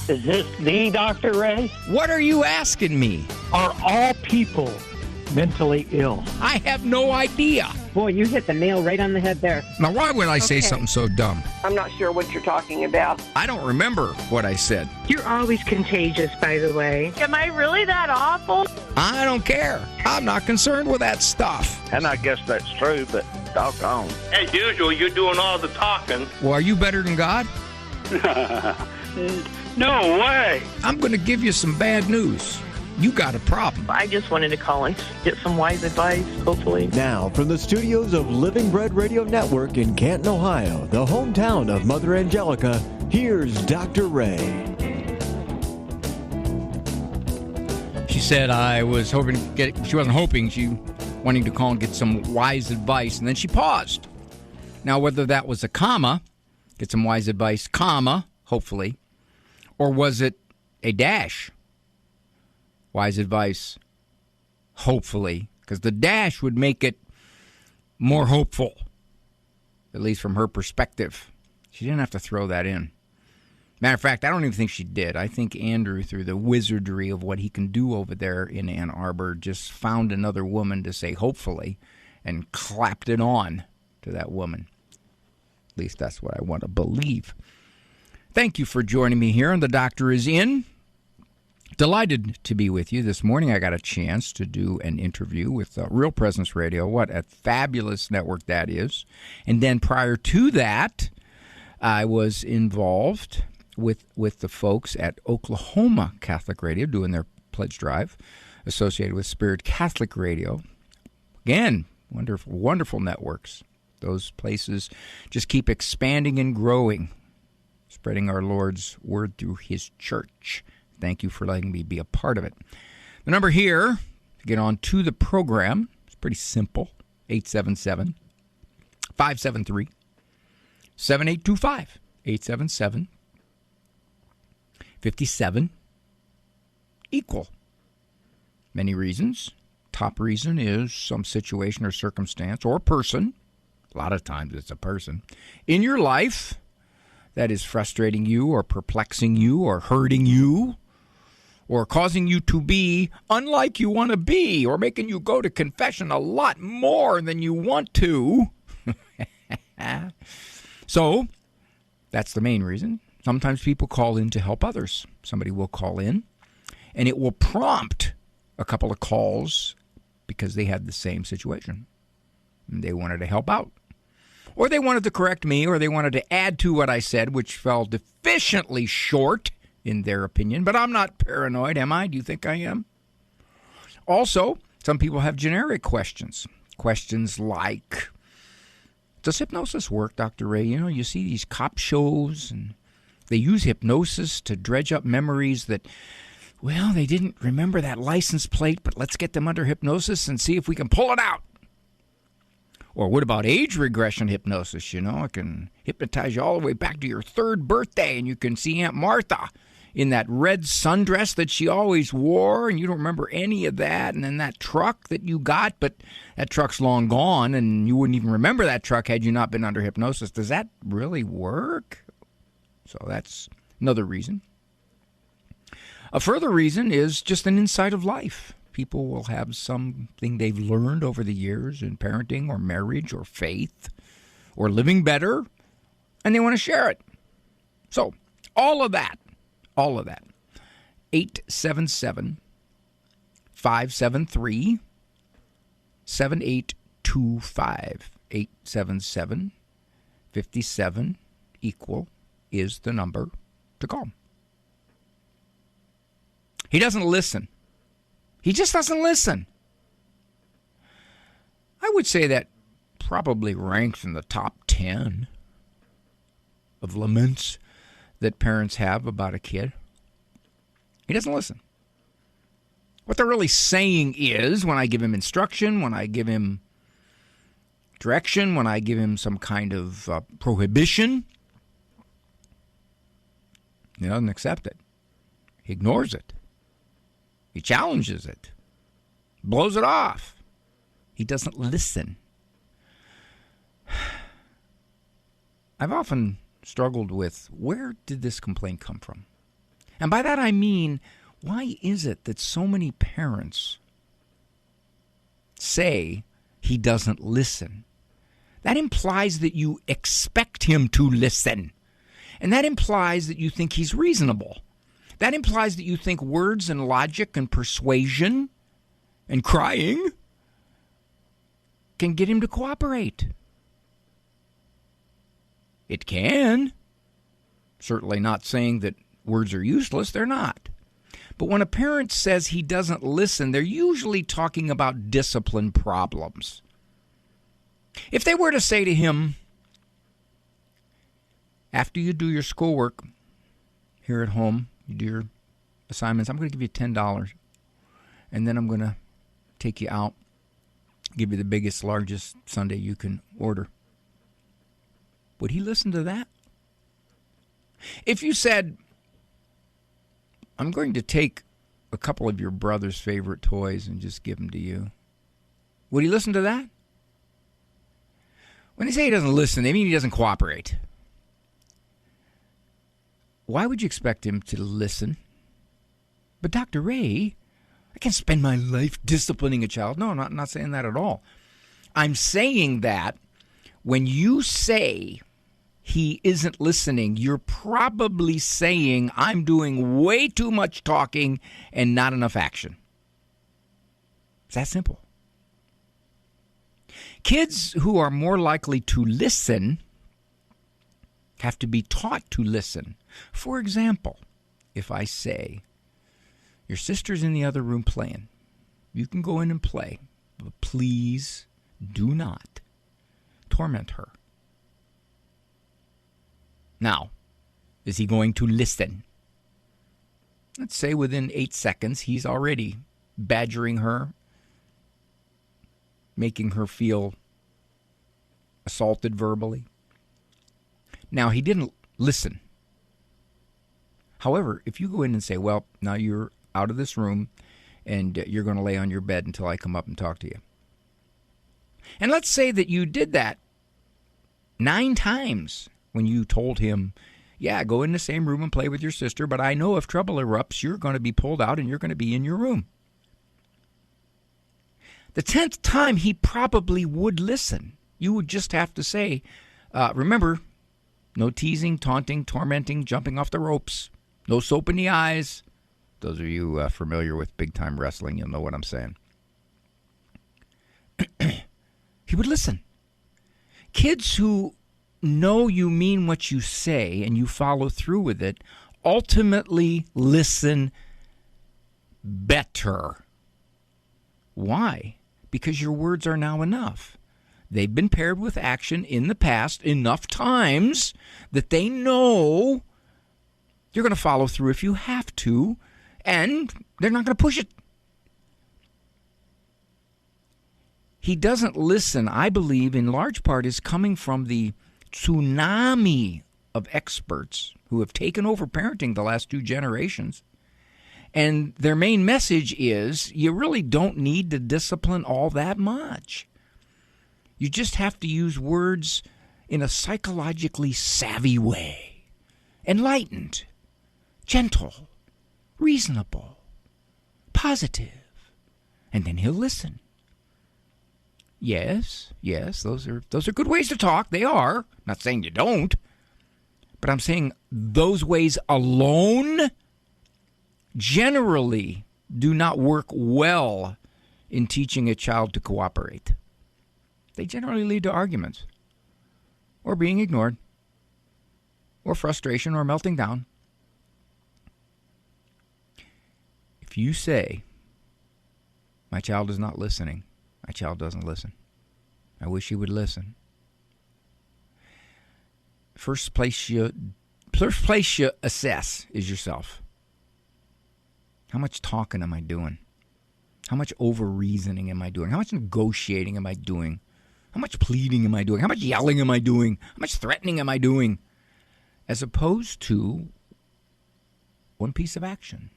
Is this the Dr. Ray? What are you asking me? Are all people mentally ill? I have no idea. Boy, you hit the nail right on the head there. Now, why would I say something so dumb? I'm not sure what you're talking about. I don't remember what I said. You're always contagious, by the way. Am I really that awful? I don't care. I'm not concerned with that stuff. And I guess that's true, but doggone. As usual, you're doing all the talking. Well, are you better than God? No way. I'm going to give you some bad news. You got a problem. I just wanted to call and get some wise advice, hopefully. Now, from the studios of Living Bread Radio Network in Canton, Ohio, the hometown of Mother Angelica, here's Dr. Ray. She said I was hoping to get, she wasn't hoping, she wanting to call and get some wise advice, and then she paused. Now, whether that was a comma, get some wise advice, comma, hopefully, or was it a dash? Wise advice, hopefully, because the dash would make it more hopeful, at least from her perspective. She didn't have to throw that in. Matter of fact, I don't even think she did. I think Andrew, through the wizardry of what he can do over there in Ann Arbor, just found another woman to say hopefully and clapped it on to that woman. At least that's what I want to believe. Thank you for joining me here, and the doctor is in. Delighted to be with you this morning. I got a chance to do an interview with Real Presence Radio. What a fabulous network that is. And then prior to that, I was involved with the folks at Oklahoma Catholic Radio doing their pledge drive associated with Spirit Catholic Radio. Again, wonderful, wonderful networks. Those places just keep expanding and growing, spreading our Lord's word through his church. Thank you for letting me be a part of it. The number here to get on to the program is pretty simple, 877-573-7825, 877-57 equal. Many reasons. Top reason is some situation or circumstance or person, a lot of times it's a person, in your life that is frustrating you or perplexing you or hurting you, or causing you to be unlike you want to be, or making you go to confession a lot more than you want to. So, that's the main reason. Sometimes people call in to help others. Somebody will call in, and it will prompt a couple of calls because they had the same situation. And they wanted to help out. Or they wanted to correct me, or they wanted to add to what I said, which fell deficiently short in their opinion. But I'm not paranoid, am I? Do you think I am? Also, some people have generic questions. Questions like, does hypnosis work, Dr. Ray? You know, you see these cop shows, and they use hypnosis to dredge up memories that, well, they didn't remember that license plate, but let's get them under hypnosis and see if we can pull it out. Or what about age regression hypnosis? You know, it can hypnotize you all the way back to your third birthday, and you can see Aunt Martha in that red sundress that she always wore, and you don't remember any of that. And then that truck that you got, but that truck's long gone, and you wouldn't even remember that truck had you not been under hypnosis. Does that really work? So that's another reason. A further reason is just an insight of life. People will have something they've learned over the years in parenting or marriage or faith or living better, and they want to share it. So all of that, 877-573-7825, 877-57 equal is the number to call. He doesn't listen. He just doesn't listen. I would say that probably ranks in the top 10 of laments that parents have about a kid. He doesn't listen. What they're really saying is, when I give him instruction, when I give him direction, when I give him some kind of prohibition, he doesn't accept it. He ignores it. He challenges it. Blows it off. He doesn't listen. I've often struggled with, where did this complaint come from? And by that I mean, why is it that so many parents say he doesn't listen? That implies that you expect him to listen. And that implies that you think he's reasonable. That implies that you think words and logic and persuasion and crying can get him to cooperate. It can. Certainly not saying that words are useless. They're not. But when a parent says he doesn't listen, they're usually talking about discipline problems. If they were to say to him, after you do your schoolwork here at home, you do your assignments, I'm going to give you $10, and then I'm going to take you out, give you the biggest, largest sundae you can order. Would he listen to that? If you said, I'm going to take a couple of your brother's favorite toys and just give them to you, would he listen to that? When they say he doesn't listen, they mean he doesn't cooperate. Why would you expect him to listen? But Dr. Ray, I can't spend my life disciplining a child. No, I'm not saying that at all. I'm saying that when you say he isn't listening, you're probably saying I'm doing way too much talking and not enough action. It's that simple. Kids who are more likely to listen have to be taught to listen. For example, if I say, your sister's in the other room playing, you can go in and play, but please do not torment her. Now, is he going to listen? Let's say within 8 seconds, he's already badgering her, making her feel assaulted verbally. Now, he didn't listen. However, if you go in and say, well, now you're out of this room and you're going to lay on your bed until I come up and talk to you. And let's say that you did that 9 times when you told him, yeah, go in the same room and play with your sister, but I know if trouble erupts, you're going to be pulled out and you're going to be in your room. The 10th time, he probably would listen. You would just have to say, remember, no teasing, taunting, tormenting, jumping off the ropes, no soap in the eyes. Those of you familiar with big-time wrestling, you'll know what I'm saying. He would listen. Kids who know you mean what you say and you follow through with it ultimately listen better. Why? Because your words are now enough. They've been paired with action in the past enough times that they know you're going to follow through if you have to, and they're not going to push it. He doesn't listen, I believe, in large part is coming from the tsunami of experts who have taken over parenting the last 2 generations. And their main message is you really don't need to discipline all that much. You just have to use words in a psychologically savvy way. Enlightened, gentle, reasonable, positive. And then he'll listen. Yes, those are good ways to talk. They are. I'm not saying you don't. But I'm saying those ways alone generally do not work well in teaching a child to cooperate. They generally lead to arguments, or being ignored, or frustration, or melting down. If you say, my child is not listening, my child doesn't listen, I wish he would listen. First place you assess is yourself. How much talking am I doing? How much over-reasoning am I doing? How much negotiating am I doing? How much pleading am I doing? How much yelling am I doing? How much threatening am I doing? As opposed to one piece of action.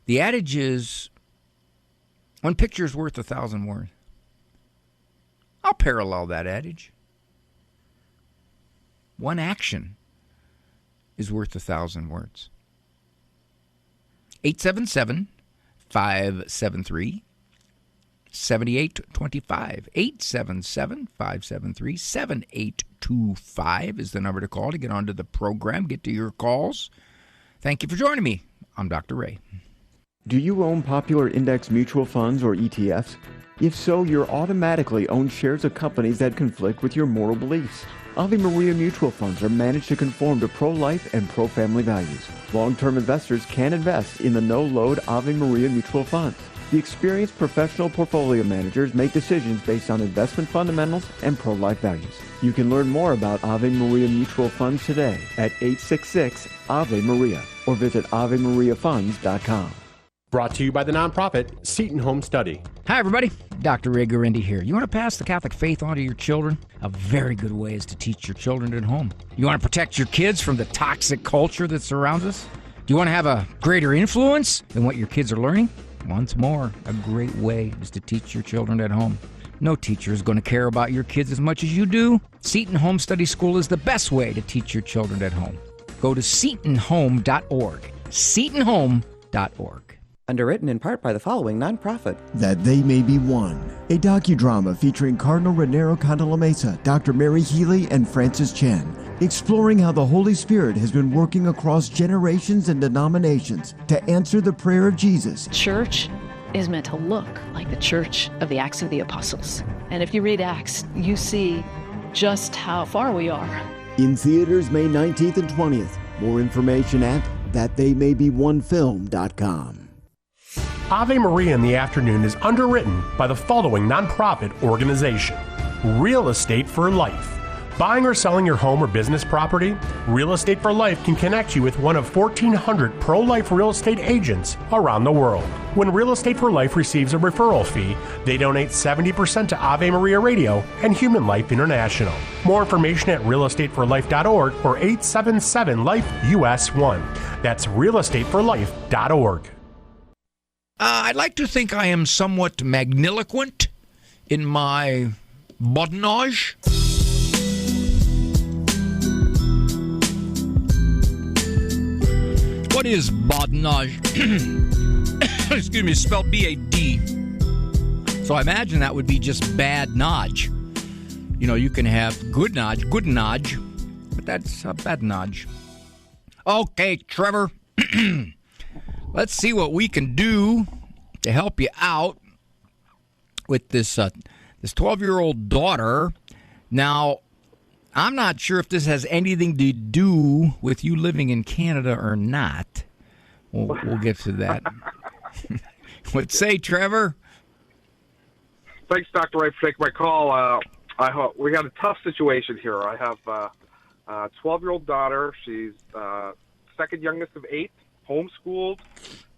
The adage is, one picture is worth 1,000 words. I'll parallel that adage. One action is worth 1,000 words. 877-573-7825. 877-573-7825 is the number to call to get onto the program, get to your calls. Thank you for joining me. I'm Dr. Ray. Do you own popular index mutual funds or ETFs? If so, you're automatically own shares of companies that conflict with your moral beliefs. Ave Maria mutual funds are managed to conform to pro-life and pro-family values. Long-term investors can invest in the no-load Ave Maria mutual funds. The experienced professional portfolio managers make decisions based on investment fundamentals and pro-life values. You can learn more about Ave Maria mutual funds today at 866-AVE-MARIA or visit AveMariaFunds.com. Brought to you by the nonprofit Seton Home Study. Hi, everybody. Dr. Ray Guarendi here. You want to pass the Catholic faith on to your children? A very good way is to teach your children at home. You want to protect your kids from the toxic culture that surrounds us? Do you want to have a greater influence than what your kids are learning? Once more, a great way is to teach your children at home. No teacher is going to care about your kids as much as you do. Seton Home Study School is the best way to teach your children at home. Go to setonhome.org. setonhome.org. Underwritten in part by the following nonprofit. That They May Be One, a docudrama featuring Cardinal Raniero Cantalamessa, Dr. Mary Healy, and Francis Chen, exploring how the Holy Spirit has been working across generations and denominations to answer the prayer of Jesus. Church is meant to look like the church of the Acts of the Apostles. And if you read Acts, you see just how far we are. In theaters May 19th and 20th. More information at thattheymay-be-one-film.com. Ave Maria in the Afternoon is underwritten by the following nonprofit organization: Real Estate for Life. Buying or selling your home or business property? Real Estate for Life can connect you with one of 1,400 pro-life real estate agents around the world. When Real Estate for Life receives a referral fee, they donate 70% to Ave Maria Radio and Human Life International. More information at realestateforlife.org or 877-LIFE-US1. That's realestateforlife.org. I'd like to think I am somewhat magniloquent in my badinage. What is badinage? Excuse me, spelled B-A-D. So I imagine that would be just bad nodge. You know, you can have good nodge, but that's a bad nodge. Okay, Trevor. Let's see what we can do to help you out with this 12-year-old daughter. Now, I'm not sure if this has anything to do with you living in Canada or not. We'll get to that. What say, Trevor? Thanks, Dr. Ray, for taking my call. We got a tough situation here. I have a 12-year-old daughter. She's second youngest of 8. Homeschooled,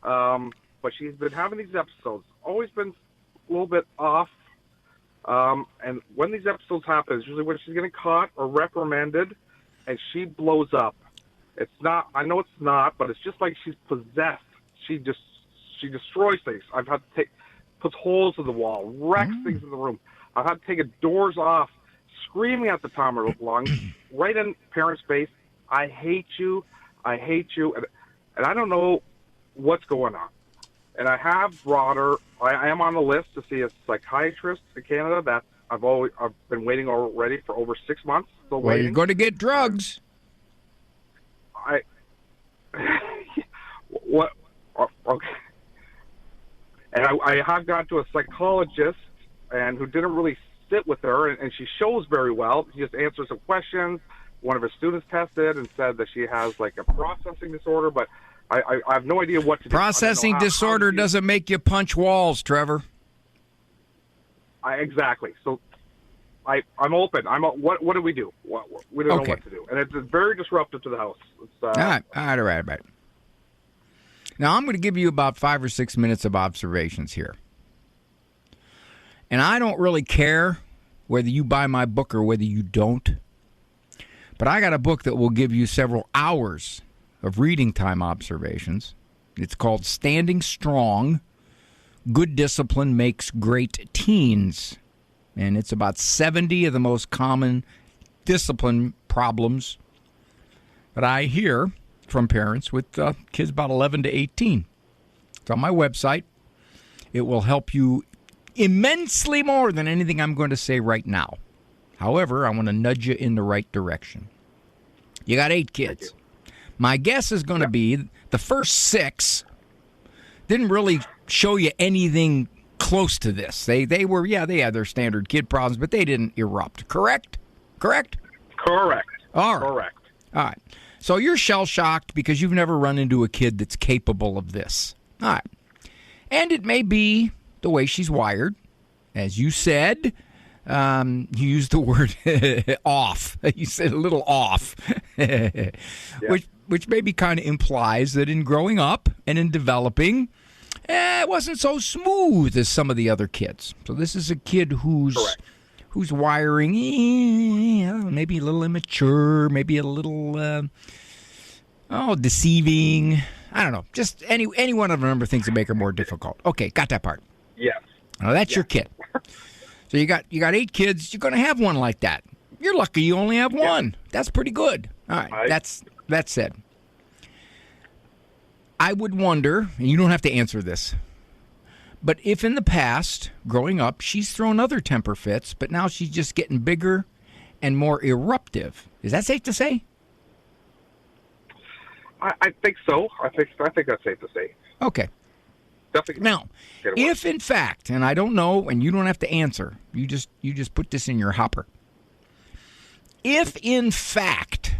but she's been having these episodes. Always been a little bit off, and when these episodes happen, it's usually when she's getting caught or reprimanded, and she blows up. It's not. I know it's not, but it's just like she's possessed. She destroys things. I've had to puts holes in the wall, wrecks things in the room. I've had to take doors off, screaming at the top of her lungs, right in parents' face. I hate you. I hate you. And I don't know what's going on. And I have brought her. I am on the list to see a psychiatrist in Canada. That I've been waiting already for over 6 months. Still waiting. You're going to get drugs. What? Okay. And I have gone to a psychologist, and who didn't really sit with her, and she shows very well. She just answers some questions. One of her students tested and said that she has like a processing disorder, but I have no idea what to do. Processing disorder doesn't make you punch walls, Trevor. Exactly. So I'm open. What do we do? We don't know what to do. And it's very disruptive to the house. All right. Now, I'm going to give you about 5 or 6 minutes of observations here. And I don't really care whether you buy my book or whether you don't. But I got a book that will give you several hours of reading time observations. It's called Standing Strong, Good Discipline Makes Great Teens. And it's about 70 of the most common discipline problems But I hear from parents with kids about 11 to 18. It's on my website. It will help you immensely more than anything I'm going to say right now. However, I want to nudge you in the right direction. You got 8 kids. My guess is going to be the first 6 didn't really show you anything close to this. They were, they had their standard kid problems, but they didn't erupt. Correct? Correct. All right. Correct. All right. So you're shell-shocked because you've never run into a kid that's capable of this. All right. And it may be the way she's wired. As you said, you used the word off. You said a little off, which maybe kind of implies that in growing up and in developing, it wasn't so smooth as some of the other kids. So this is a kid who's wiring maybe a little immature, maybe a little deceiving. I don't know. Just any one of a number of things that make her more difficult. Okay, got that part. Yes. Now that's your kid. So you got 8 kids. You're going to have one like that. You're lucky you only have one. That's pretty good. All right. That said, I would wonder, and you don't have to answer this, but if in the past, growing up, she's thrown other temper fits, but now she's just getting bigger and more eruptive. Is that safe to say? I think so. I think that's safe to say. Okay. Definitely. Now, if in fact, and I don't know, and you don't have to answer, you just put this in your hopper. If in fact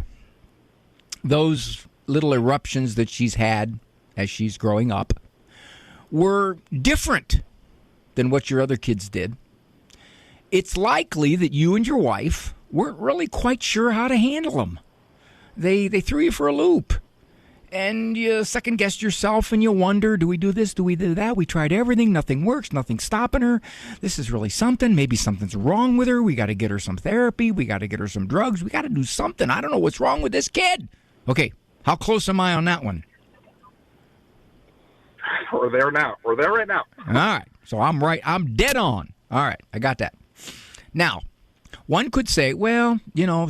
those little eruptions that she's had as she's growing up were different than what your other kids did, it's likely that you and your wife weren't really quite sure how to handle them. They threw you for a loop. And you second-guessed yourself, and you wonder, do we do this, do we do that? We tried everything, nothing works, nothing's stopping her. This is really something. Maybe something's wrong with her. We got to get her some therapy. We got to get her some drugs. We got to do something. I don't know what's wrong with this kid. Okay, how close am I on that one? We're there now. We're there right now. All right, so I'm right. I'm dead on. All right, I got that. Now, one could say, well,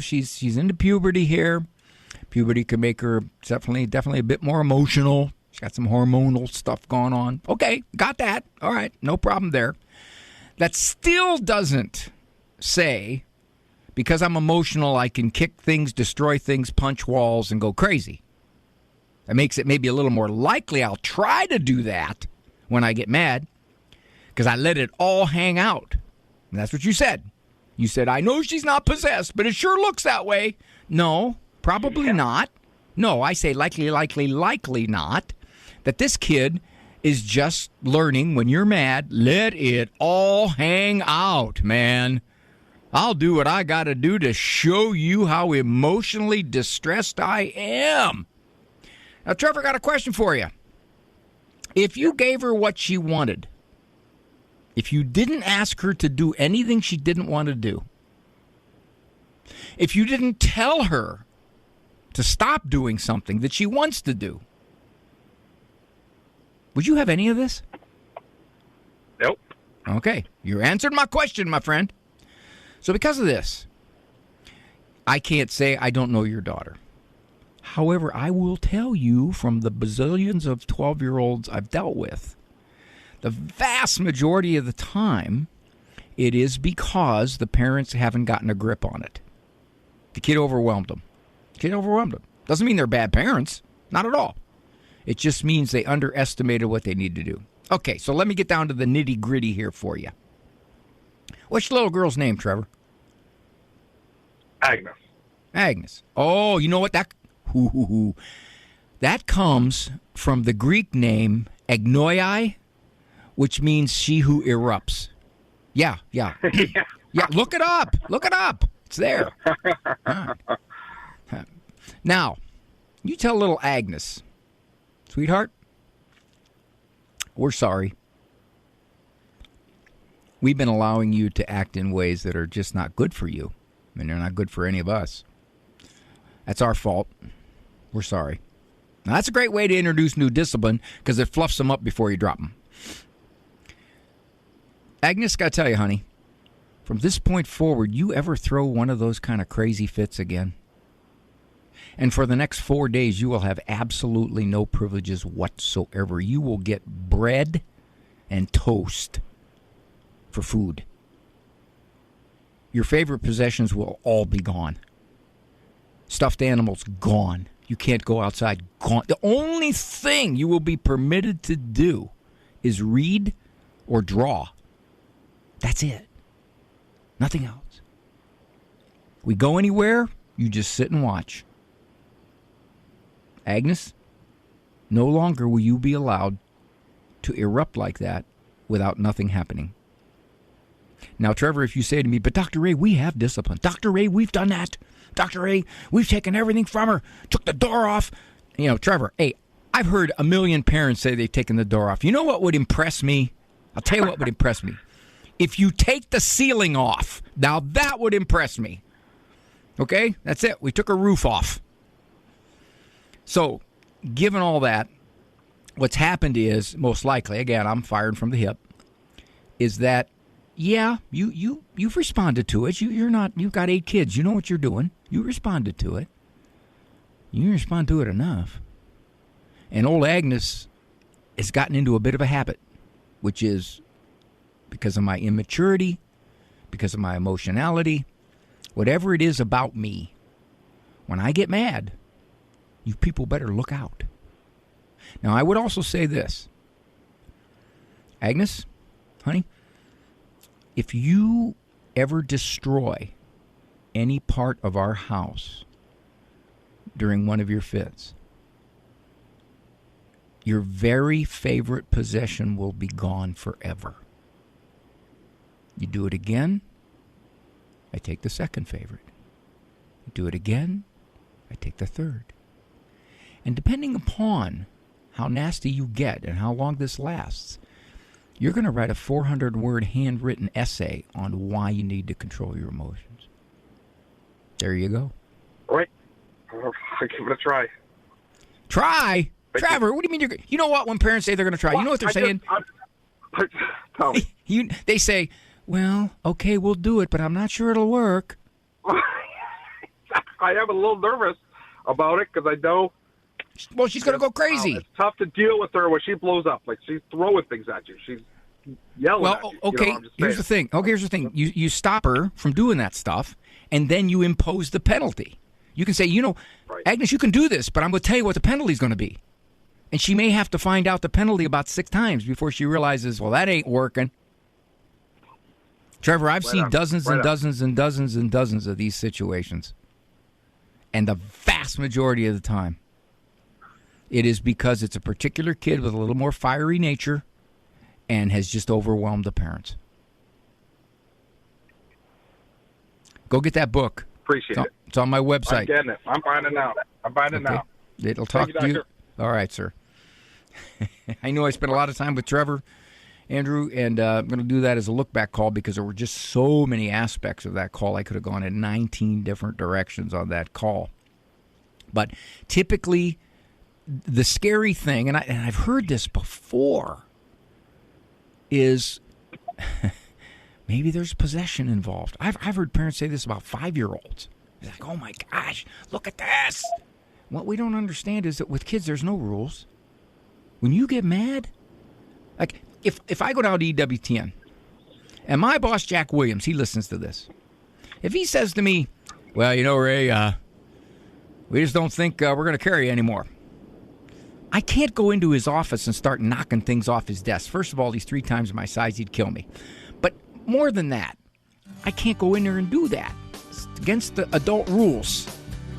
she's into puberty here. Puberty could make her definitely a bit more emotional. She's got some hormonal stuff going on. Okay, got that. All right, no problem there. That still doesn't say, because I'm emotional, I can kick things, destroy things, punch walls, and go crazy. That makes it maybe a little more likely I'll try to do that when I get mad, because I let it all hang out. And that's what you said. You said, I know she's not possessed, but it sure looks that way. No. Probably not. No, I say likely not. That this kid is just learning when you're mad, let it all hang out, man. I'll do what I got to do to show you how emotionally distressed I am. Now, Trevor, got a question for you. If you gave her what she wanted, if you didn't ask her to do anything she didn't want to do, if you didn't tell her to stop doing something that she wants to do, would you have any of this? Nope. Okay. You answered my question, my friend. So because of this, I can't say I don't know your daughter. However, I will tell you from the bazillions of 12-year-olds I've dealt with, the vast majority of the time, it is because the parents haven't gotten a grip on it. The kid overwhelmed them. Doesn't mean they're bad parents. Not at all. It just means they underestimated what they need to do. Okay, so let me get down to the nitty-gritty here for you. What's your little girl's name, Trevor? Agnes. Oh, you know what? That comes from the Greek name agnoiai, which means she who erupts. Yeah. Yeah, look it up. It's there. Right. Now, you tell little Agnes, sweetheart, we're sorry. We've been allowing you to act in ways that are just not good for you, and they're not good for any of us. That's our fault. We're sorry. Now, that's a great way to introduce new discipline because it fluffs them up before you drop them. Agnes, got to tell you, honey, from this point forward, you ever throw one of those kind of crazy fits again, And for the next 4 days, you will have absolutely no privileges whatsoever. You will get bread and toast for food. Your favorite possessions will all be gone. Stuffed animals, gone. You can't go outside, gone. The only thing you will be permitted to do is read or draw. That's it. Nothing else. We go anywhere, you just sit and watch. Agnes, no longer will you be allowed to erupt like that without nothing happening. Now, Trevor, if you say to me, but Dr. Ray, we have discipline. Dr. Ray, we've done that. Dr. Ray, we've taken everything from her, took the door off. You know, Trevor, hey, I've heard a million parents say they've taken the door off. You know what would impress me? I'll tell you what would impress me. If you take the ceiling off, now that would impress me. Okay? That's it. We took a roof off. So, given all that, what's happened is, most likely, again, I'm fired from the hip, is that, yeah, you've responded to it. You've got 8 kids. You know what you're doing. You responded to it. You didn't respond to it enough. And old Agnes has gotten into a bit of a habit, which is because of my immaturity, because of my emotionality, whatever it is about me. When I get mad, you people better look out. Now, I would also say this. Agnes, honey, if you ever destroy any part of our house during one of your fits, your very favorite possession will be gone forever. You do it again, I take the second favorite. You do it again, I take the third. And depending upon how nasty you get and how long this lasts, you're going to write a 400-word handwritten essay on why you need to control your emotions. There you go. All right. I'll give it a try. Try? Trevor, what do you mean you know what? When parents say they're going to try, you know what they're saying? Tell me. They say, well, okay, we'll do it, but I'm not sure it'll work. I am a little nervous about it because I know. Well, she's going to go crazy. It's tough to deal with her when she blows up. Like, she's throwing things at you. She's yelling at you. Okay, you know, here's the thing. Here's the thing. You stop her from doing that stuff, and then you impose the penalty. You can say, right. Agnes, you can do this, but I'm going to tell you what the penalty is going to be. And she may have to find out the penalty about 6 times before she realizes, well, that ain't working. Trevor, I've seen dozens and dozens and dozens and dozens of these situations. And the vast majority of the time, it is because it's a particular kid with a little more fiery nature and has just overwhelmed the parents. Go get that book. Appreciate it. It's on my website. I'm getting it. I'm buying it now. Now. It'll talk to you. All right, sir. I know I spent a lot of time with Trevor, Andrew, and I'm going to do that as a look-back call because there were just so many aspects of that call. I could have gone in 19 different directions on that call. But typically, the scary thing, and I've heard this before, is maybe there's possession involved. I've heard parents say this about 5-year-olds. It's like, oh my gosh, look at this. What we don't understand is that with kids, there's no rules. When you get mad, like if I go down to EWTN, and my boss, Jack Williams, he listens to this. If he says to me, well, Ray, we just don't think we're going to carry you anymore. I can't go into his office and start knocking things off his desk. First of all, he's 3 times my size. He'd kill me. But more than that, I can't go in there and do that. It's against the adult rules.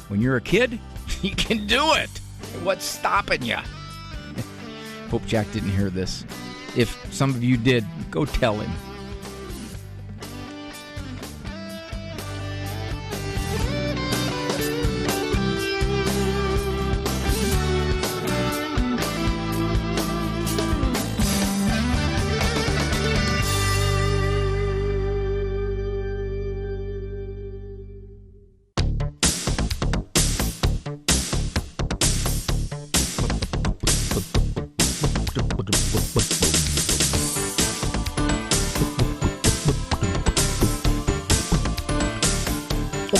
When you're a kid, you can do it. What's stopping you? Hope Jack didn't hear this. If some of you did, go tell him.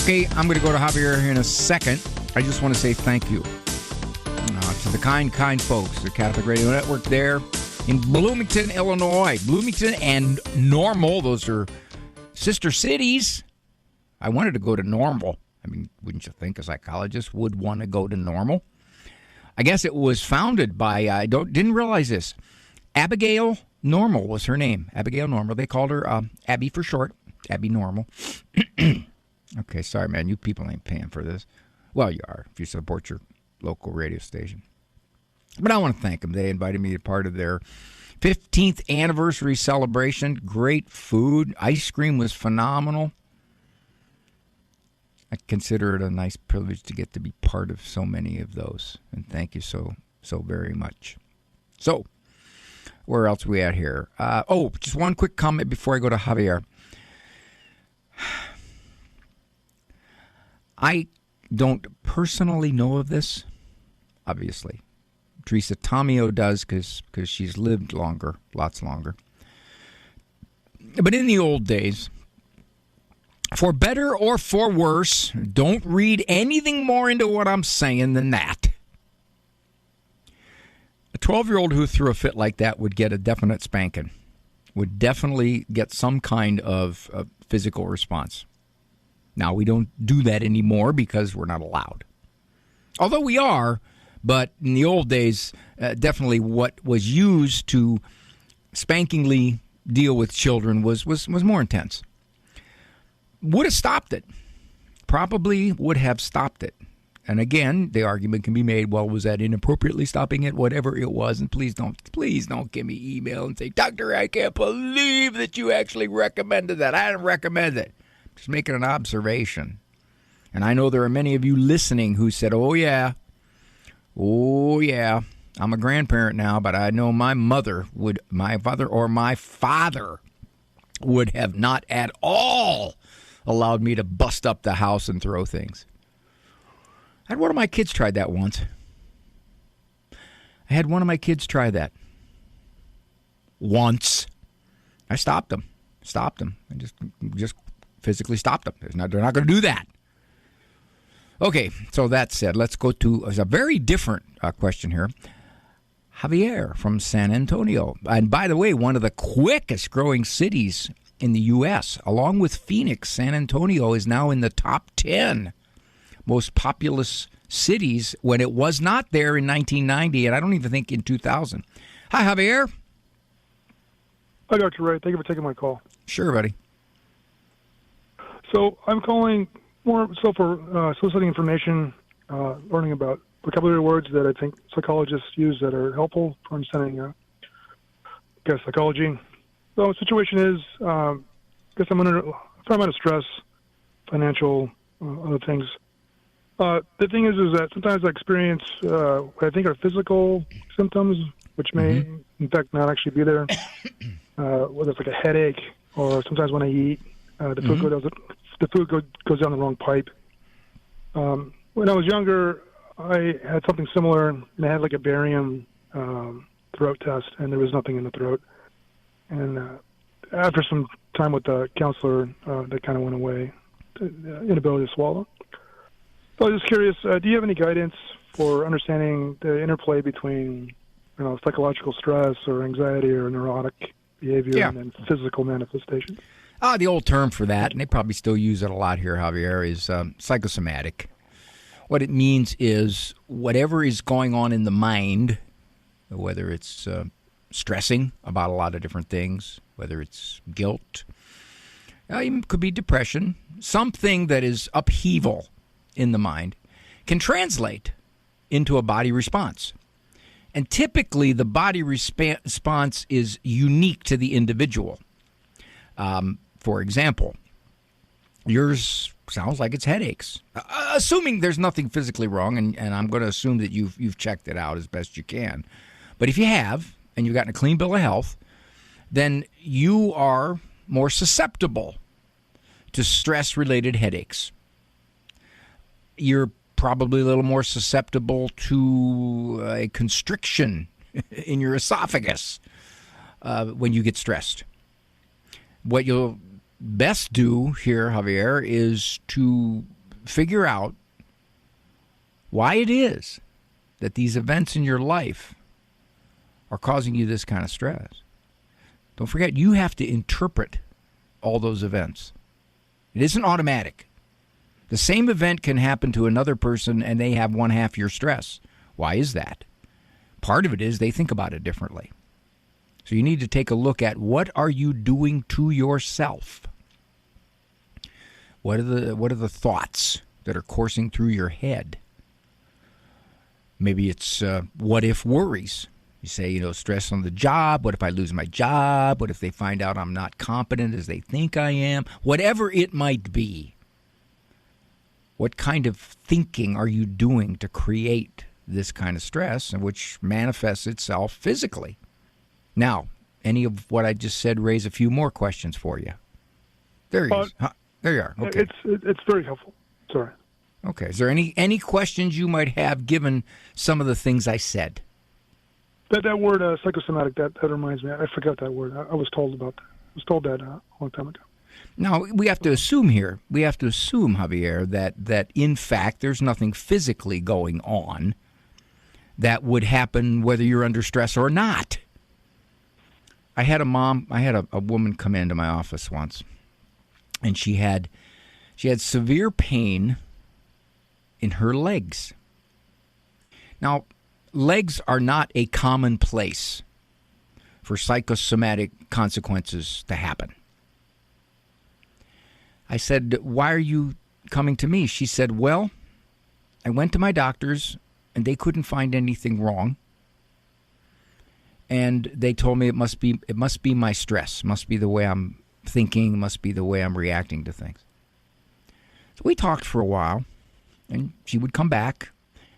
Okay, I'm going to go to Javier here in a second. I just want to say thank you to the kind folks, the Catholic Radio Network there in Bloomington, Illinois. Bloomington and Normal, those are sister cities. I wanted to go to Normal. I mean, wouldn't you think a psychologist would want to go to Normal? I guess it was founded by, didn't realize this, Abigail Normal was her name. Abigail Normal. They called her Abby for short. Abby Normal. Okay, sorry, man. You people ain't paying for this. Well, you are if you support your local radio station. But I want to thank them. They invited me to be part of their 15th anniversary celebration. Great food. Ice cream was phenomenal. I consider it a nice privilege to get to be part of so many of those. And thank you so very much. So, where else are we at here? Just one quick comment before I go to Javier. I don't personally know of this, obviously. Teresa Tomeo does because she's lived longer, lots longer. But in the old days, for better or for worse, don't read anything more into what I'm saying than that. A 12-year-old who threw a fit like that would get a definite spanking, would definitely get some kind of physical response. Now, we don't do that anymore because we're not allowed. Although we are, but in the old days, definitely what was used to spankingly deal with children was more intense. Would have stopped it. Probably would have stopped it. And again, the argument can be made, well, was that inappropriately stopping it? Whatever it was, and please don't give me email and say, Doctor, I can't believe that you actually recommended that. I didn't recommend it. Just making an observation. And I know there are many of you listening who said, oh, yeah, I'm a grandparent now, but I know my father would have not at all allowed me to bust up the house and throw things. I had one of my kids try that once. Once. I stopped them. I just physically stopped them. They're not going to do that. Okay, so that said, let's go to a very different question here. Javier from San Antonio. And by the way, one of the quickest growing cities in the U.S., along with Phoenix. San Antonio is now in the top 10 most populous cities when it was not there in 1990, and I don't even think in 2000. Hi, Javier. Hi, Dr. Ray. Thank you for taking my call. Sure, buddy. So I'm calling more so for soliciting information, learning about vocabulary words that I think psychologists use that are helpful for understanding psychology. So the situation is, I guess I'm under a fair amount of stress, financial, other things. The thing is that sometimes I experience what I think are physical symptoms, which may, in fact, not actually be there. Whether it's like a headache, or sometimes when I eat, the food goes down the wrong pipe. When I was younger, I had something similar, and I had like a barium throat test, and there was nothing in the throat. And after some time with the counselor, that kind of went away, the inability to swallow. So I was just curious, do you have any guidance for understanding the interplay between psychological stress or anxiety or neurotic behavior and then physical manifestation? The old term for that, and they probably still use it a lot here, Javier, is psychosomatic. What it means is whatever is going on in the mind, whether it's stressing about a lot of different things, whether it's guilt, it could be depression, something that is upheaval in the mind, can translate into a body response. And typically the body response is unique to the individual. For example, yours sounds like it's headaches. Assuming there's nothing physically wrong, and I'm going to assume that you've checked it out as best you can. But if you have, and you've gotten a clean bill of health, then you are more susceptible to stress-related headaches. You're probably a little more susceptible to a constriction in your esophagus when you get stressed. What you'll best do here, Javier, is to figure out why it is that these events in your life are causing you this kind of stress. Don't forget, you have to interpret all those events. It isn't automatic. The same event can happen to another person and they have one half your stress. Why is that? Part of it is they think about it differently. So you need to take a look at what are you doing to yourself? What are the thoughts that are coursing through your head? Maybe it's what if worries. You say, stress on the job. What if I lose my job? What if they find out I'm not competent as they think I am? Whatever it might be. What kind of thinking are you doing to create this kind of stress, which manifests itself physically? Now, any of what I just said raise a few more questions for you. There you are. There you are. Okay. It's very helpful. Sorry. Okay. Is there any questions you might have given some of the things I said? That word psychosomatic, that reminds me. I forgot that word. I was told about that. I was told that a long time ago. Now, we have to assume here, Javier, that in fact there's nothing physically going on that would happen whether you're under stress or not. I had a woman come into my office once, and she had severe pain in her legs. Now, legs are not a common place for psychosomatic consequences to happen. I said, why are you coming to me? She said, well, I went to my doctors and they couldn't find anything wrong. And they told me it must be my stress, must be the way I'm thinking, must be the way I'm reacting to things. So we talked for a while, and she would come back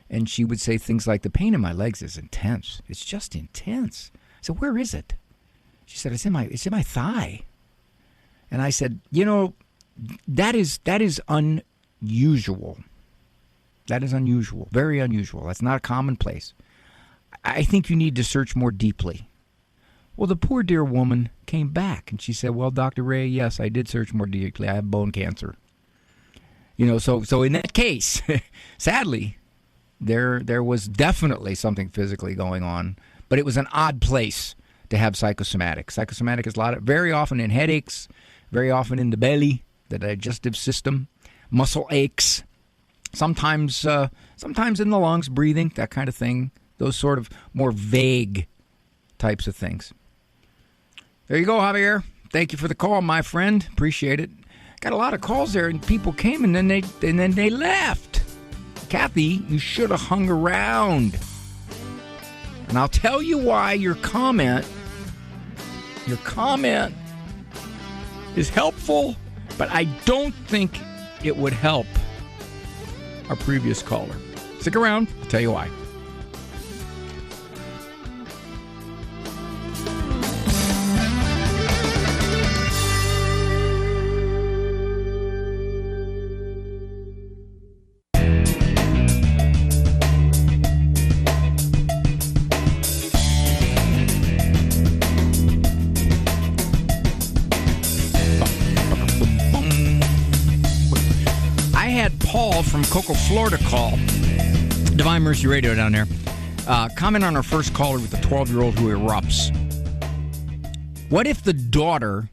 and she would say things like, the pain in my legs is intense. It's just intense. I said, where is it? She said, it's in my thigh. And I said, that is unusual. That is unusual, very unusual. That's not a commonplace. I think you need to search more deeply. Well, the poor dear woman came back and she said, well, Dr. Ray, yes, I did search more deeply. I have bone cancer. So in that case, sadly, there was definitely something physically going on, but it was an odd place to have psychosomatic. Psychosomatic is very often in headaches, very often in the belly, the digestive system, muscle aches, sometimes in the lungs, breathing, that kind of thing. Those sort of more vague types of things. There you go, Javier. Thank you for the call, my friend. Appreciate it. Got a lot of calls there, and people came and then they left. Kathy, you should have hung around. And I'll tell you why your comment is helpful, but I don't think it would help our previous caller. Stick around. I'll tell you why. From Cocoa, Florida call. Divine Mercy Radio down there. Comment on our first caller with the 12-year-old who erupts. What if the daughter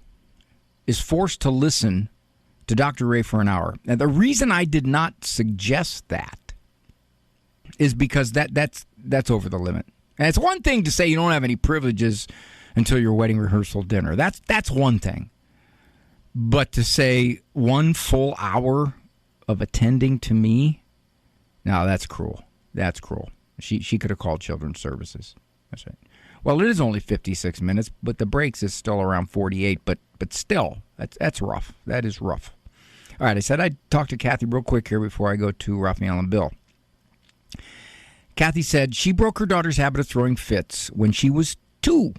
is forced to listen to Dr. Ray for an hour? Now, the reason I did not suggest that is because that's over the limit. And it's one thing to say you don't have any privileges until your wedding rehearsal dinner. That's one thing. But to say 1 full hour of attending to me, no, that's cruel. That's cruel. She could have called Children's Services. That's right. Well, it is only 56 minutes, but the breaks is still around 48. But still, that's rough. That is rough. All right, I said I'd talk to Kathy real quick here before I go to Raphael and Bill. Kathy said she broke her daughter's habit of throwing fits when she was 2.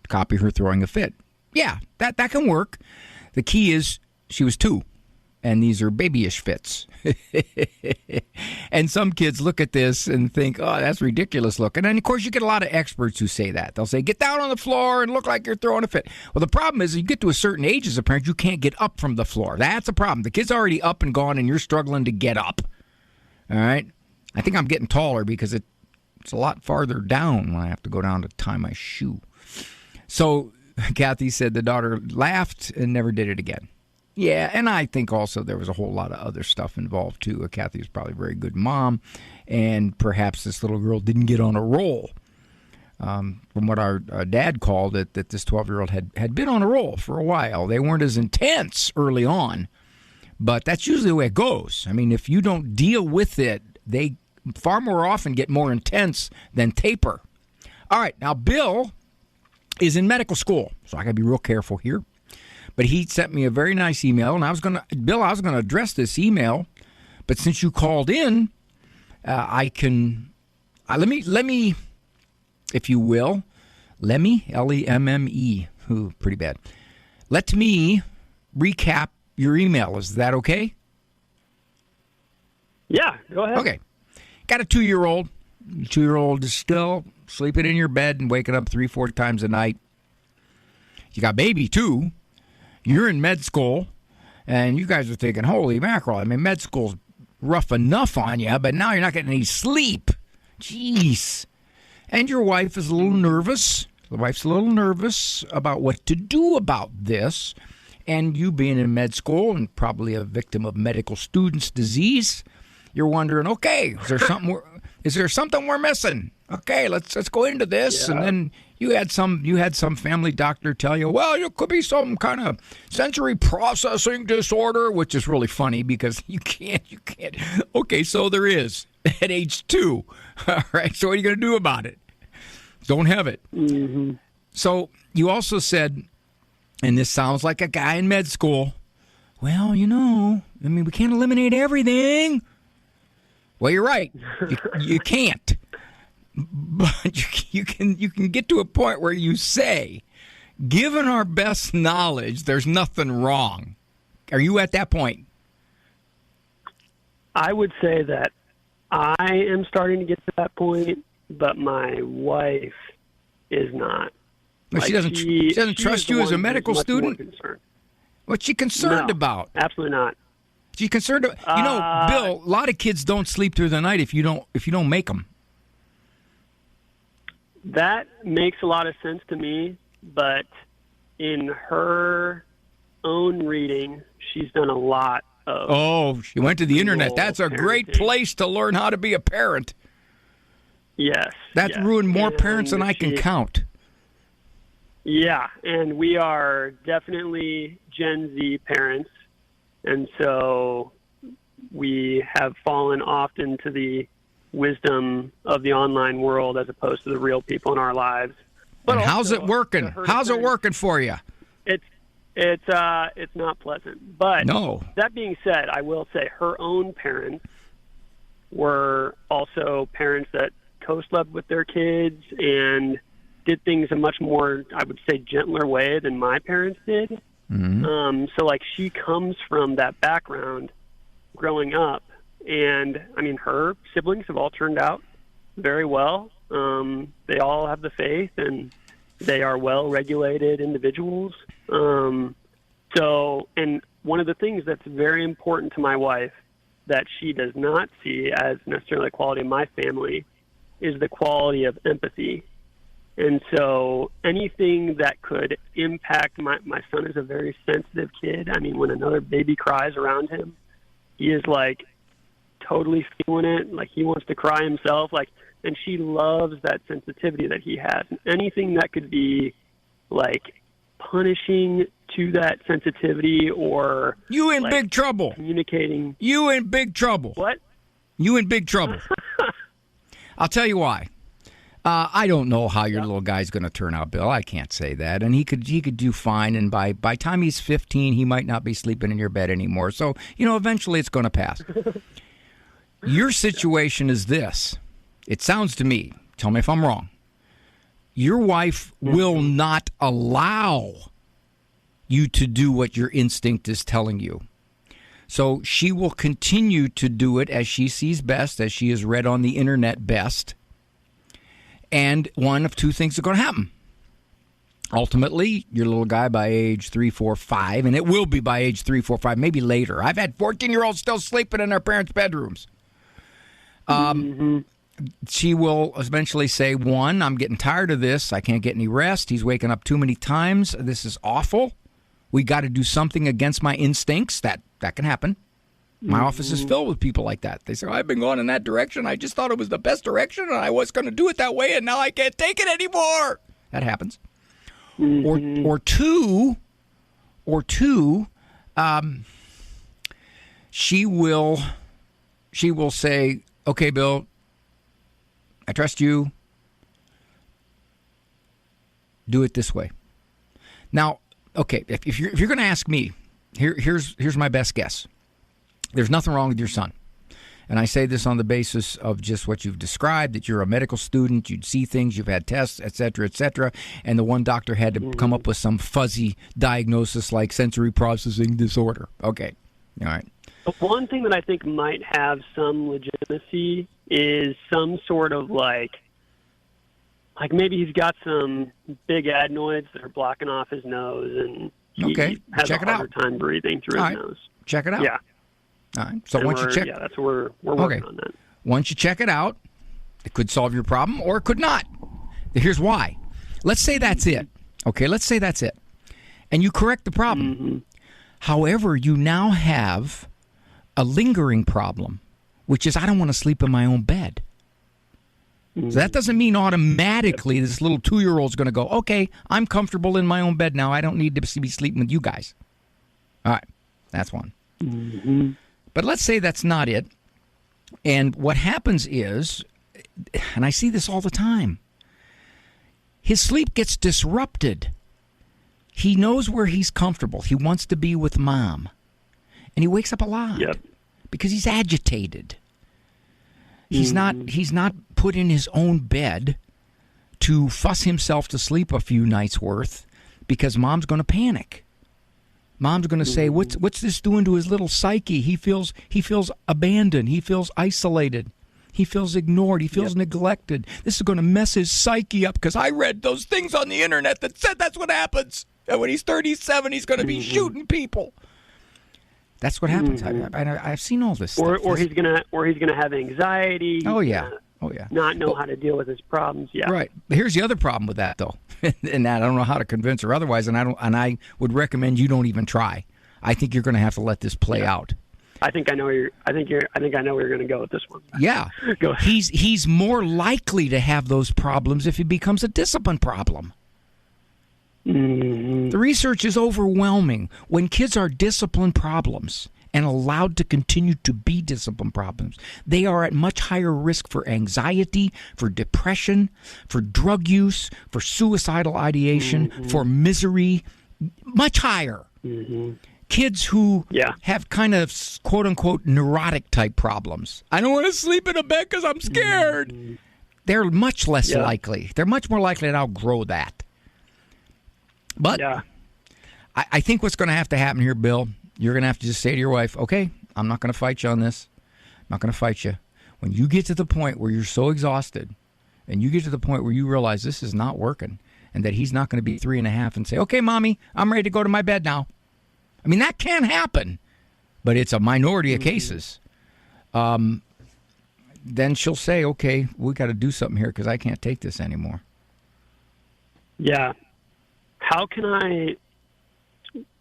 Copy her throwing a fit. Yeah, that can work. The key is she was 2. And these are babyish fits. And some kids look at this and think, oh, that's ridiculous looking. And, of course, you get a lot of experts who say that. They'll say, get down on the floor and look like you're throwing a fit. Well, the problem is you get to a certain age as a parent, you can't get up from the floor. That's a problem. The kid's already up and gone, and you're struggling to get up. All right? I think I'm getting taller because it's a lot farther down when I have to go down to tie my shoe. So Kathy said the daughter laughed and never did it again. Yeah, and I think also there was a whole lot of other stuff involved, too. Kathy was probably a very good mom, and perhaps this little girl didn't get on a roll. From what our dad called it, that this 12-year-old had been on a roll for a while. They weren't as intense early on, but that's usually the way it goes. I mean, if you don't deal with it, they far more often get more intense than taper. All right, now Bill is in medical school, so I got to be real careful here. But he sent me a very nice email, and I was going to address this email, but since you called in, let me, if you will, Lemme, ooh, pretty bad. Let me recap your email. Is that okay? Yeah, go ahead. Okay. Got a 2-year-old. 2-year-old is still sleeping in your bed and waking up 3-4 times a night. You got baby, too. You're in med school, and you guys are thinking, holy mackerel. I mean, med school's rough enough on you, but now you're not getting any sleep. Jeez. And your wife is a little nervous. The wife's a little nervous about what to do about this. And you being in med school and probably a victim of medical students' disease, you're wondering, okay, is there something we're missing? Okay, let's go into this. Yeah. And then you had some family doctor tell you, well, it could be some kind of sensory processing disorder, which is really funny because you can't. Okay, so there is at age 2. All right, so what are you going to do about it? Don't have it. Mm-hmm. So you also said, and this sounds like a guy in med school, well, we can't eliminate everything. Well, you're right. You can't. But you can get to a point where you say, given our best knowledge, there's nothing wrong. Are you at that point? I would say that I am starting to get to that point, but my wife is not. Well, she doesn't trust you as a medical student? What's she concerned about? Absolutely not. She's concerned about, Bill, a lot of kids don't sleep through the night if you don't make them. That makes a lot of sense to me, but in her own reading, she's done a lot of... Oh, she went to the internet. That's a great place to learn how to be a parent. Yes. That's ruined more parents than I can count. Yeah, and we are definitely Gen Z parents, and so we have fallen often to the wisdom of the online world as opposed to the real people in our lives. But how's it working? How's it working for you? It's not pleasant. But no. That being said, I will say her own parents were also parents that co-slept with their kids and did things a much more, I would say, gentler way than my parents did. Mm-hmm. So she comes from that background growing up. And, her siblings have all turned out very well. They all have the faith, and they are well-regulated individuals. And one of the things that's very important to my wife that she does not see as necessarily the quality of my family is the quality of empathy. And so anything that could impact my son is a very sensitive kid. When another baby cries around him, he is totally feeling it, he wants to cry himself, and she loves that sensitivity that he has. And anything that could be punishing to that sensitivity or you in big trouble. Communicating. You in big trouble. What? You in big trouble. I'll tell you why. I don't know how your little guy's going to turn out, Bill. I can't say that. And he could do fine. And by time he's 15, he might not be sleeping in your bed anymore. So, eventually it's going to pass. Your situation is this. It sounds to me, tell me if I'm wrong, your wife will not allow you to do what your instinct is telling you. So she will continue to do it as she sees best, as she has read on the internet best. And one of two things are going to happen. Ultimately, your little guy by age 3, 4, 5, and it will be by age 3, 4, 5, maybe later. I've had 14-year-olds still sleeping in their parents' bedrooms. She will eventually say, one, I'm getting tired of this. I can't get any rest. He's waking up too many times. This is awful. We got to do something against my instincts. That can happen. My office is filled with people like that. They say, I've been going in that direction. I just thought it was the best direction, and I was going to do it that way, and now I can't take it anymore. That happens. Or two, she will say, okay, Bill, I trust you. Do it this way. Now, okay, if you're going to ask me, here's my best guess. There's nothing wrong with your son. And I say this on the basis of just what you've described, that you're a medical student, you'd see things, you've had tests, et cetera, and the one doctor had to come up with some fuzzy diagnosis like sensory processing disorder. Okay, all right. One thing that I think might have some legitimacy is some sort of like maybe he's got some big adenoids that are blocking off his nose, and he has a harder time breathing through his nose. Check it out. Yeah. All right. So once you check, that's where we're working on that. Once you check it out, it could solve your problem, or it could not. Here's why. Let's say that's it. Okay. Let's say that's it, and you correct the problem. However, you now have a lingering problem, which is I don't want to sleep in my own bed. So that doesn't mean automatically this little 2-year-old's going to go, okay, I'm comfortable in my own bed now. I don't need to be sleeping with you guys. All right. That's one. But let's say that's not it. And what happens is, and I see this all the time, his sleep gets disrupted. He knows where he's comfortable. He wants to be with mom. And he wakes up a lot because he's agitated. He's not put in his own bed to fuss himself to sleep a few nights worth because mom's going to panic. Mom's going to say, "What's this doing to his little psyche? He feels abandoned. He feels isolated. He feels ignored. He feels neglected. This is going to mess his psyche up because I read those things on the internet that said that's what happens. And when he's 37, he's going to be shooting people." That's what happens. I've seen all this stuff. Or he's gonna have anxiety. Oh yeah. Not know how to deal with his problems. Yeah. Right. But here's the other problem with that, though, and that I don't know how to convince her otherwise. And I would recommend you don't even try. I think you're going to have to let this play out. I think I know where you're going to go with this one. Yeah. Go ahead. He's more likely to have those problems if it becomes a discipline problem. The research is overwhelming. When kids are discipline problems and allowed to continue to be discipline problems, they are at much higher risk for anxiety, for depression, for drug use, for suicidal ideation, for misery, much higher. Kids who have kind of quote-unquote neurotic type problems. I don't want to sleep in a bed because I'm scared. They're much less likely. They're much more likely to outgrow that. But I think what's going to have to happen here, Bill, you're going to have to just say to your wife, okay, I'm not going to fight you on this. I'm not going to fight you. When you get to the point where you're so exhausted and you get to the point where you realize this is not working and that he's not going to be 3.5 and say, okay, Mommy, I'm ready to go to my bed now. I mean, that can happen, but it's a minority of cases. Then she'll say, okay, we got to do something here because I can't take this anymore. Yeah. How can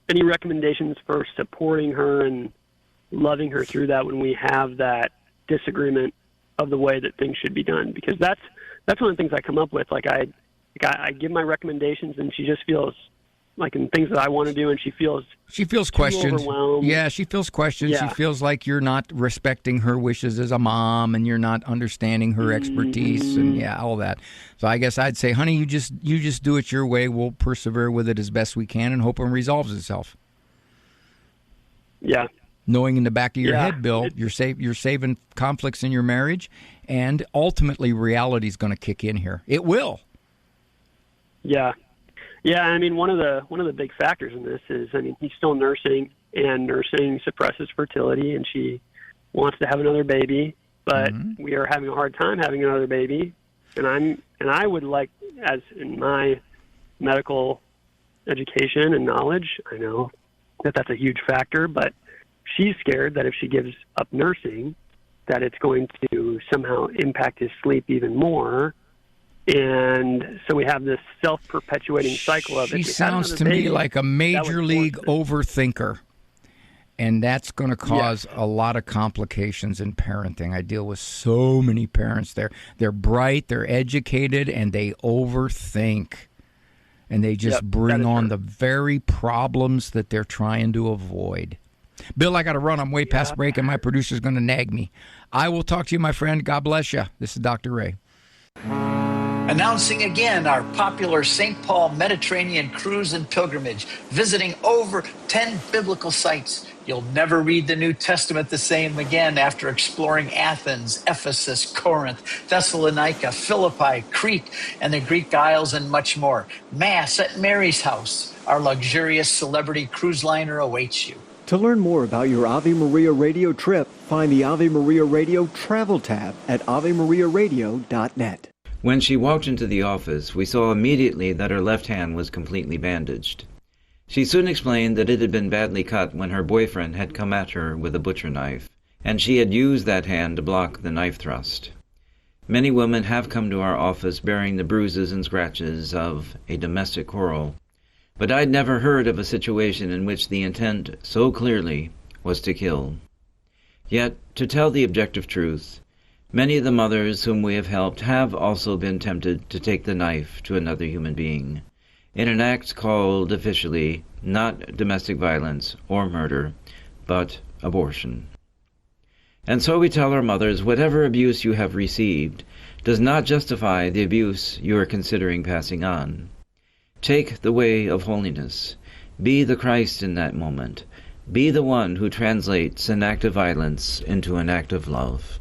any recommendations for supporting her and loving her through that when we have that disagreement of the way that things should be done? Because that's one of the things I come up with. I give my recommendations and she just feels like in things that I want to do, and she feels questioned. Overwhelmed. Yeah, she feels questioned. Yeah. She feels like you're not respecting her wishes as a mom, and you're not understanding her expertise, and all that. So I guess I'd say, honey, you just do it your way. We'll persevere with it as best we can, and hope it resolves itself. Yeah. Knowing in the back of your head, Bill, you're saving conflicts in your marriage, and ultimately reality's going to kick in here. It will. Yeah. Yeah, I mean, one of the big factors in this is, I mean, he's still nursing, and nursing suppresses fertility, and she wants to have another baby, but we are having a hard time having another baby, and I would like, as in my medical education and knowledge, I know that that's a huge factor, but she's scared that if she gives up nursing, that it's going to somehow impact his sleep even more. And so we have this self-perpetuating cycle of it. She sounds to me like a major league overthinker. And that's going to cause a lot of complications in parenting. I deal with so many parents. They're bright, they're educated, and they overthink. And they just bring on the very problems that they're trying to avoid. Bill, I got to run. I'm way past break, and my producer's going to nag me. I will talk to you, my friend. God bless you. This is Dr. Ray. Announcing again our popular St. Paul Mediterranean cruise and pilgrimage, visiting over 10 biblical sites. You'll never read the New Testament the same again after exploring Athens, Ephesus, Corinth, Thessalonica, Philippi, Crete, and the Greek Isles, and much more. Mass at Mary's house. Our luxurious celebrity cruise liner awaits you. To learn more about your Ave Maria Radio trip, find the Ave Maria Radio travel tab at AveMariaRadio.net. When she walked into the office, we saw immediately that her left hand was completely bandaged. She soon explained that it had been badly cut when her boyfriend had come at her with a butcher knife, and she had used that hand to block the knife thrust. Many women have come to our office bearing the bruises and scratches of a domestic quarrel, but I'd never heard of a situation in which the intent so clearly was to kill. Yet, to tell the objective truth, many of the mothers whom we have helped have also been tempted to take the knife to another human being, in an act called officially not domestic violence or murder, but abortion. And so we tell our mothers, whatever abuse you have received does not justify the abuse you are considering passing on. Take the way of holiness. Be the Christ in that moment. Be the one who translates an act of violence into an act of love.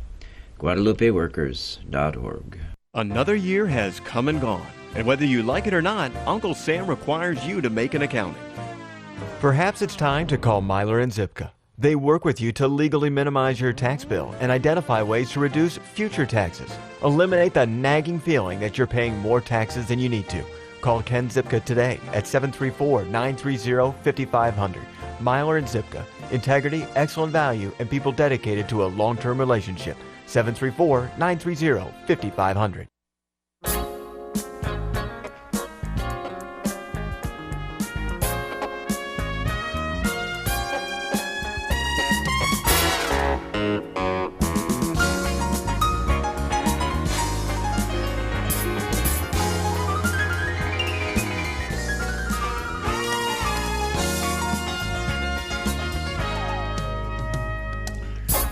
GuadalupeWorkers.org. Another year has come and gone, and whether you like it or not, Uncle Sam requires you to make an accounting. Perhaps it's time to call Myler and Zipka. They work with you to legally minimize your tax bill and identify ways to reduce future taxes. Eliminate the nagging feeling that you're paying more taxes than you need to. Call Ken Zipka today at 734-930-5500. Myler and Zipka. Integrity, excellent value, and people dedicated to a long-term relationship. 734-930-5500.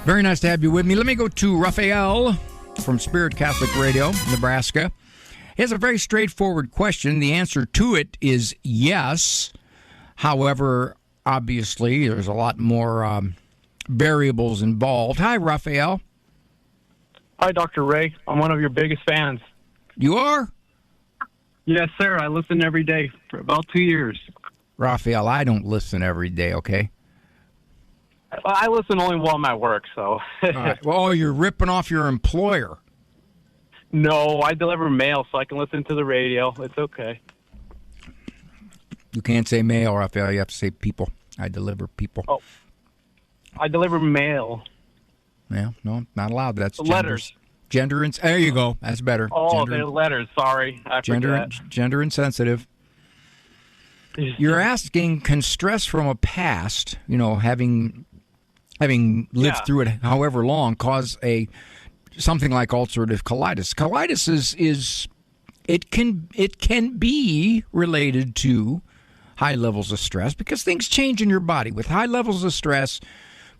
Very nice to have you with me. Let me go to Raphael from Spirit Catholic Radio, Nebraska. He has a very straightforward question. The answer to it is yes. However, obviously, there's a lot more variables involved. Hi, Raphael. Hi, Dr. Ray. I'm one of your biggest fans. You are? Yes, sir. I listen every day for about 2 years. Raphael, I don't listen every day, okay? I listen only while I'm at work, so. All right. Well, you're ripping off your employer. No, I deliver mail, so I can listen to the radio. It's okay. You can't say mail, Raphael. You have to say people. I deliver people. Oh, I deliver mail. Yeah, no, not allowed. That's letters. Gender, there you go. That's better. Oh, they're letters. Sorry, I forgot. Gender insensitive. You're asking, can stress from a past, having lived through it however long, cause something like ulcerative colitis? Colitis is it can be related to high levels of stress because things change in your body. With high levels of stress,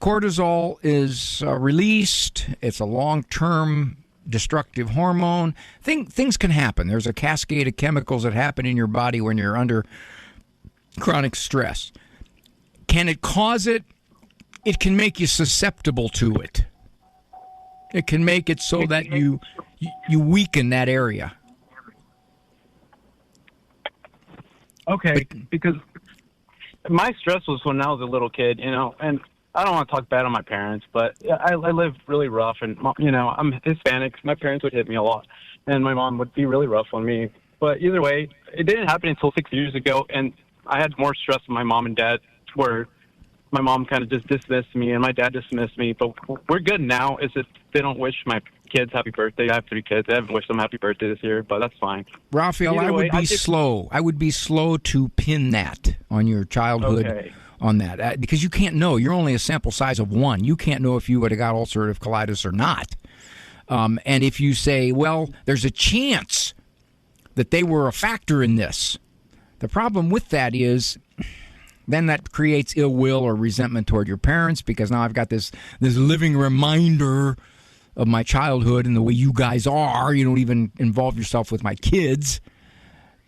cortisol is released. It's a long-term destructive hormone. Things can happen. There's a cascade of chemicals that happen in your body when you're under chronic stress. Can it cause it? It can make you susceptible to it. It can make it so that you weaken that area. Okay, because my stress was when I was a little kid, and I don't want to talk bad on my parents, but I live really rough, and, I'm Hispanic. My parents would hit me a lot, and my mom would be really rough on me. But either way, it didn't happen until 6 years ago, and I had more stress than my mom and dad, where my mom kind of just dismissed me, and my dad dismissed me. But we're good now. It's just they don't wish my kids happy birthday. I have 3 kids. They haven't wished them happy birthday this year, but that's fine. Raphael, I would be slow. I would be slow to pin that on your childhood on that because you can't know. You're only a sample size of 1. You can't know if you would have got ulcerative colitis or not. And if you say, well, there's a chance that they were a factor in this, the problem with that is then that creates ill will or resentment toward your parents because now I've got this living reminder of my childhood and the way you guys are. You don't even involve yourself with my kids.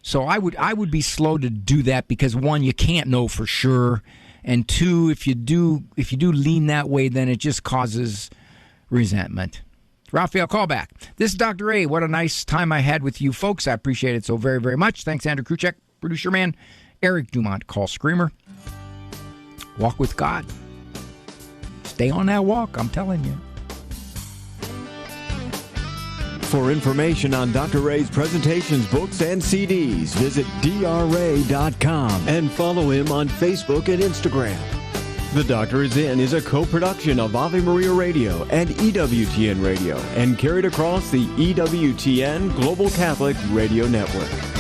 So I would be slow to do that because 1, you can't know for sure, and 2, if you do lean that way, then it just causes resentment. Raphael, call back. This is Dr. A. What a nice time I had with you folks. I appreciate it so very, very much. Thanks, Andrew Kruchek, producer man, Eric Dumont, call screamer. Walk with God. Stay on that walk, I'm telling you. For information on Dr. Ray's presentations, books, and CDs, visit drray.com and follow him on Facebook and Instagram. The Doctor Is In is a co-production of Ave Maria Radio and EWTN Radio and carried across the EWTN Global Catholic Radio Network.